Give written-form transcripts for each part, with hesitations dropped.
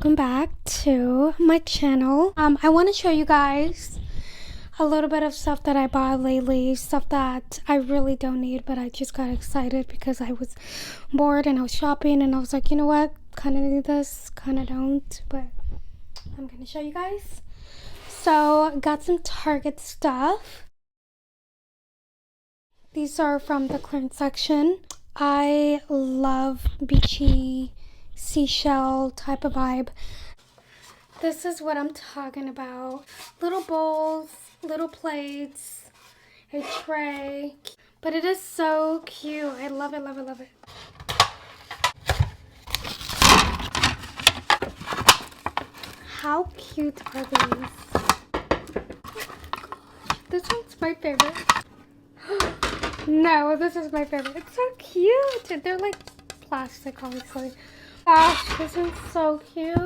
welcome back to my channel. I want to show you guys a little bit of stuff that I bought lately, stuff that I really don't need, but I just got excited because I was bored and I was shopping and I was like, you know what, kind of need this, kind of don't, but I'm gonna show you guys. So got some Target stuff. These are from the clearance section. I love beachy seashell type of vibe. This is what I'm talking about. Little bowls, little plates, a tray. But it is so cute. I love it, love it, love it. How cute are these? This one's my favorite. No, this is my favorite. It's so cute. They're like plastic, obviously. Gosh, this one's so cute.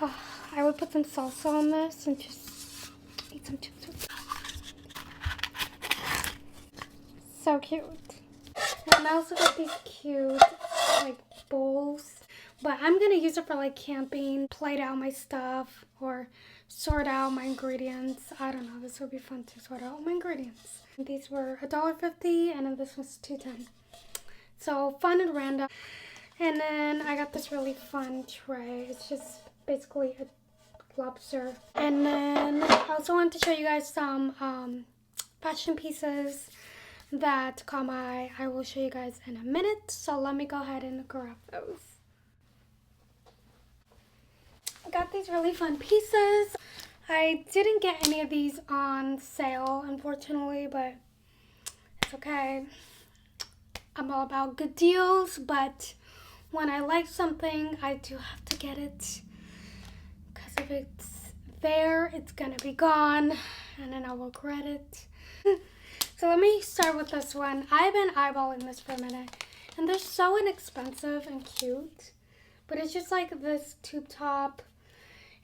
Oh, I would put some salsa on this and just eat some chips with it. So cute. And I also got these cute like bowls, but I'm gonna use it for like camping, plate out my stuff, or sort out my ingredients. I don't know, this would be fun to sort out my ingredients. These were $1.50 and then this was $2.10. So fun and random. And then I got this really fun tray. It's just basically a lobster. And then I also wanted to show you guys some fashion pieces that caught my eye. I will show you guys in a minute. So let me go ahead and grab those. I got these really fun pieces. I didn't get any of these on sale, unfortunately, but it's okay. I'm all about good deals, but when I like something, I do have to get it. Because if it's there, it's gonna be gone, and then I'll regret it. So let me start with this one. I've been eyeballing this for a minute, and they're so inexpensive and cute. But it's just like this tube top.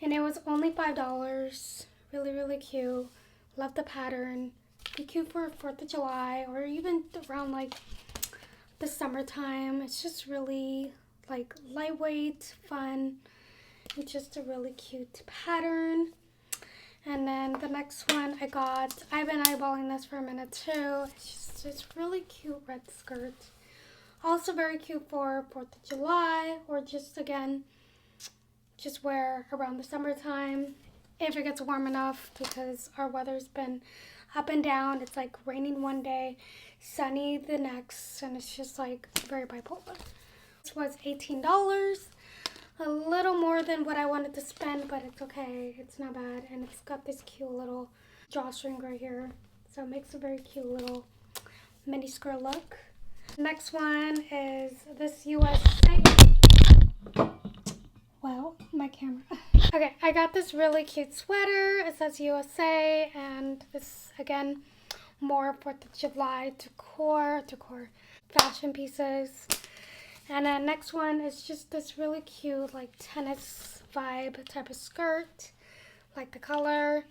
And it was only $5. Really, really cute. Love the pattern. Be cute for 4th of July or even around like the summertime. It's just really like lightweight, fun. It's just a really cute pattern. And then the next one I got, I've been eyeballing this for a minute too. It's just this really cute red skirt. Also very cute for 4th of July or just again, just wear around the summertime if it gets warm enough, because our weather's been up and down. It's like raining one day, sunny the next, and it's just like very bipolar. This was $18, a little more than what I wanted to spend, but it's okay, it's not bad. And it's got this cute little drawstring right here, so it makes a very cute little mini skirt look. Next one is this USA. Wow, my camera. Okay, I got this really cute sweater. It says USA, and this, again, more 4th of July decor, fashion pieces. And then next one is just this really cute, like, tennis vibe type of skirt. Like the color.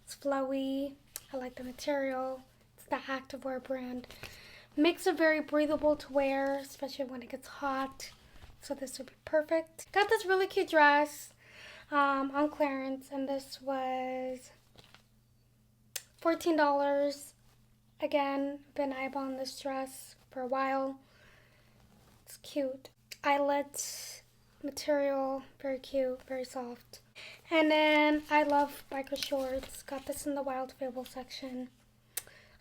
It's flowy. I like the material. It's the activewear brand. Makes it very breathable to wear, especially when it gets hot. So this would be perfect. Got this really cute dress on clearance, and this was $14. Again, been eyeballing this dress for a while. It's cute. Eyelet material, very cute, very soft. And then I love biker shorts. Got this in the Wild Fable section.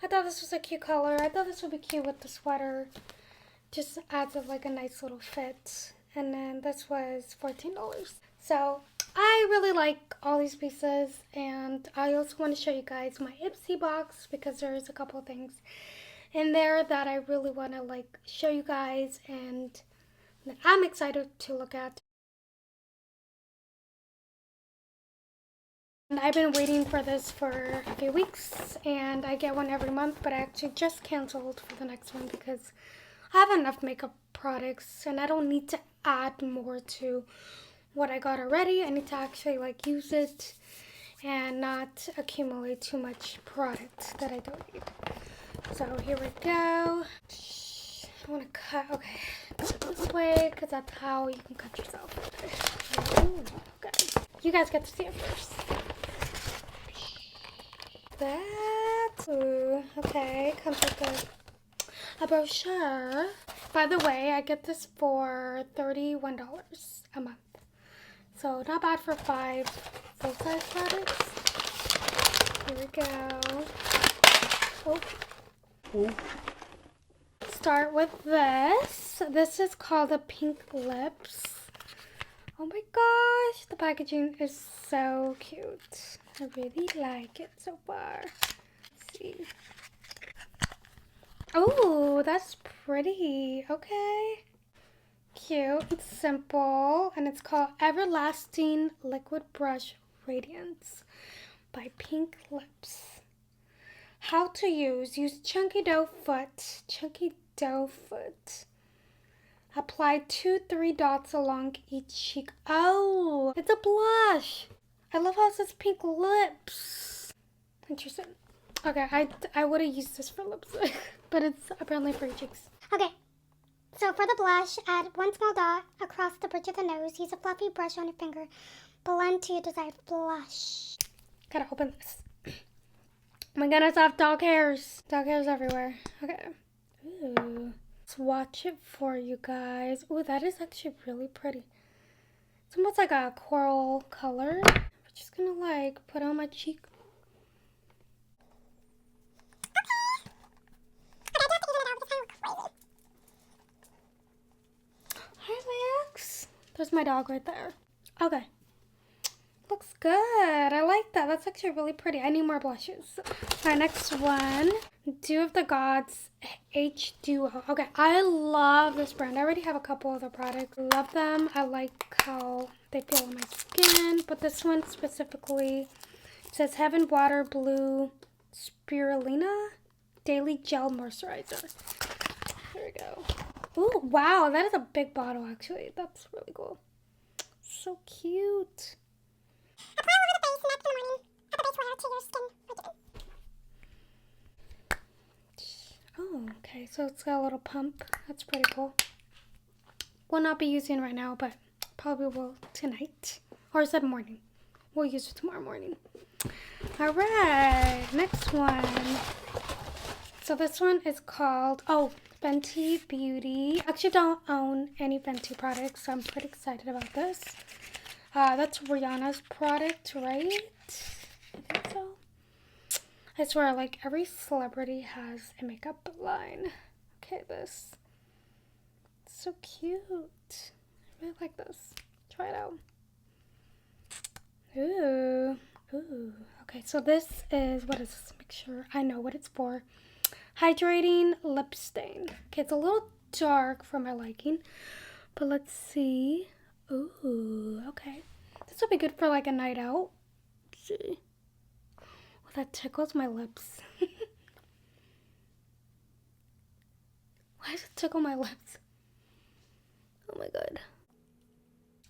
I thought this was a cute color. I thought this would be cute with the sweater. Just adds like a nice little fit. And then this was $14. So I really like all these pieces, and I also want to show you guys my Ipsy box because there's a couple of things in there that I really want to like show you guys and that I'm excited to look at. And I've been waiting for this for a few weeks, and I get one every month, but I actually just canceled for the next one because I have enough makeup products and I don't need to add more to what I got already. I need to actually like use it and not accumulate too much product that I don't need. So here we go. I want to cut. Okay, this way because that's how you can cut yourself. Ooh, okay, you guys get to see it first. That. Ooh, okay, comes with a brochure. By the way, I get this for $31 a month. So not bad for 5 full-size products. Here we go. Oh. Start with this. This is called the Pink Lips. Oh my gosh, the packaging is so cute. I really like it so far. Let's see. Oh, that's pretty. Okay. Cute. It's simple. And it's called Everlasting Liquid Brush Radiance by Pink Lips. How to use. Use chunky doe foot. Apply 2-3 dots along each cheek. Oh, it's a blush. I love how it says Pink Lips. Interesting. Okay, I would have used this for lips, but it's apparently for your cheeks. Okay, so for the blush, add 1 small dot across the bridge of the nose. Use a fluffy brush on your finger. Blend to your desired blush. Gotta open this. Oh my goodness, I have dog hairs. Dog hairs everywhere. Okay. Ooh. Swatch it for you guys. Ooh, that is actually really pretty. It's almost like a coral color. I'm just gonna like put on my cheek. Hi, Max. There's my dog right there. Okay. Looks good. I like that. That's actually really pretty. I need more blushes. Alright, next one. Dew of the Gods H2O. Okay, I love this brand. I already have a couple of their products. Love them. I like how they feel on my skin. But this one specifically says Heaven Water Blue Spirulina Daily Gel Moisturizer. Here we go. Ooh, wow. That is a big bottle, actually. That's really cool. So cute. Apply over the face, neck, in the morning. Add the base oil to your skin regimen. Oh, okay. So it's got a little pump. That's pretty cool. Will not be using right now, but probably will tonight. Or is it morning? We'll use it tomorrow morning. All right. Next one. So this one is called, Fenty Beauty. I actually don't own any Fenty products, so I'm pretty excited about this. That's Rihanna's product, right? I think so. I swear, like, every celebrity has a makeup line. Okay, this. It's so cute. I really like this. Try it out. Ooh. Okay, so this is, what is this? Make sure I know what it's for. Hydrating lip stain. Okay, it's a little dark for my liking, but let's see. Ooh, okay. This would be good for like a night out. Let's see. Oh, that tickles my lips. Why does it tickle my lips? Oh my god.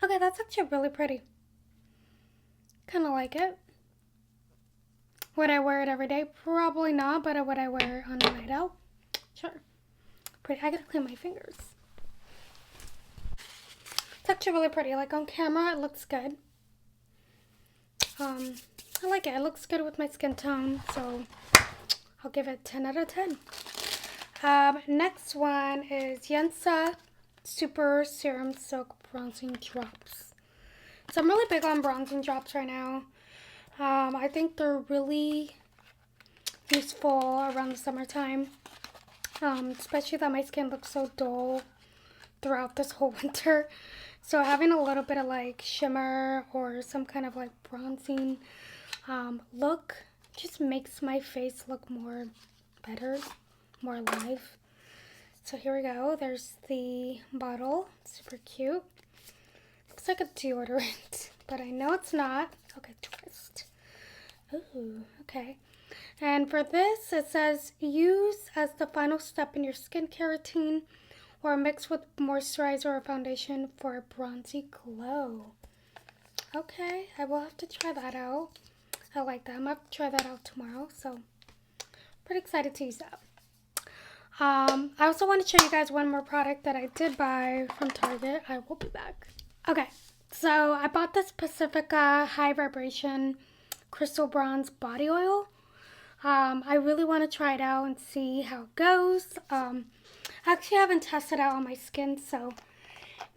Okay, that's actually really pretty. Kind of like it. Would I wear it every day? Probably not, but would I wear it on a night out? Sure. Pretty. I gotta clean my fingers. It's actually really pretty. Like on camera, it looks good. I like it. It looks good with my skin tone, so I'll give it 10 out of 10. Next one is Yensa Super Serum Silk Bronzing Drops. So I'm really big on bronzing drops right now. I think they're really useful around the summertime, especially that my skin looks so dull throughout this whole winter. So having a little bit of like shimmer or some kind of like bronzing look just makes my face look more better, more alive. So here we go. There's the bottle. Super cute. Looks like a deodorant, but I know it's not. Okay, twist. Ooh, okay. And for this, it says use as the final step in your skincare routine or mix with moisturizer or foundation for a bronzy glow. Okay, I will have to try that out. I like that. I'm going to try that out tomorrow, so pretty excited to use that. I also want to show you guys one more product that I did buy from Target. I will be back. Okay, so I bought this Pacifica High Vibration Crystal Bronze Body Oil. I really want to try it out and see how it goes. I actually haven't tested it out on my skin, so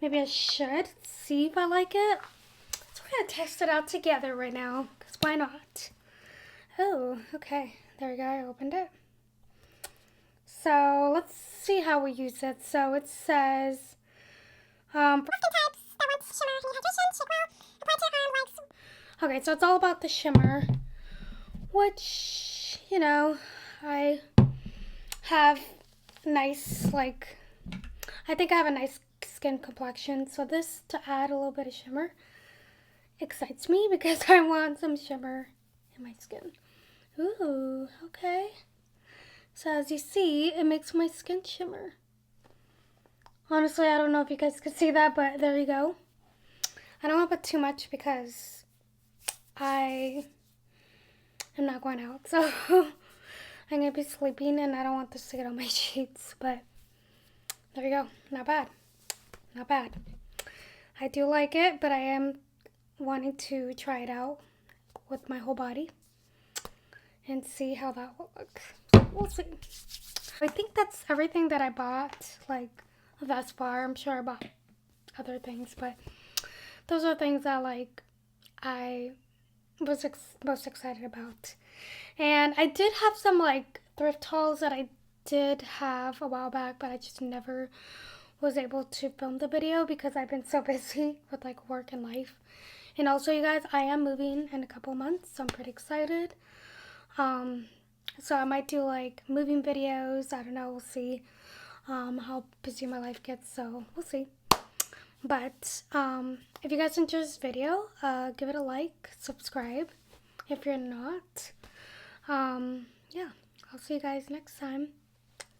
maybe I should see if I like it. So we're going to test it out together right now, because why not? Oh, okay. There we go. I opened it. So let's see how we use it. So it says, okay, so it's all about the shimmer, which, you know, I have nice, like, I think I have a nice skin complexion. So this, to add a little bit of shimmer, excites me because I want some shimmer in my skin. Ooh, okay. So as you see, it makes my skin shimmer. Honestly, I don't know if you guys could see that, but there you go. I don't want to put too much because I am not going out. So I'm going to be sleeping and I don't want this to get on my sheets. But there you go. Not bad. Not bad. I do like it, but I am wanting to try it out with my whole body and see how that will look. We'll see. I think that's everything that I bought, like, thus far. I'm sure I bought other things, but those are things that, like, I was most excited about. And I did have some, like, thrift hauls that I did have a while back, but I just never was able to film the video because I've been so busy with, like, work and life. And also, you guys, I am moving in a couple months, so I'm pretty excited. So I might do, like, moving videos. I don't know. We'll see how busy my life gets, so we'll see. But if you guys enjoyed this video, give it a like, subscribe if you're not. Yeah, I'll see you guys next time.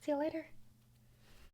See you later.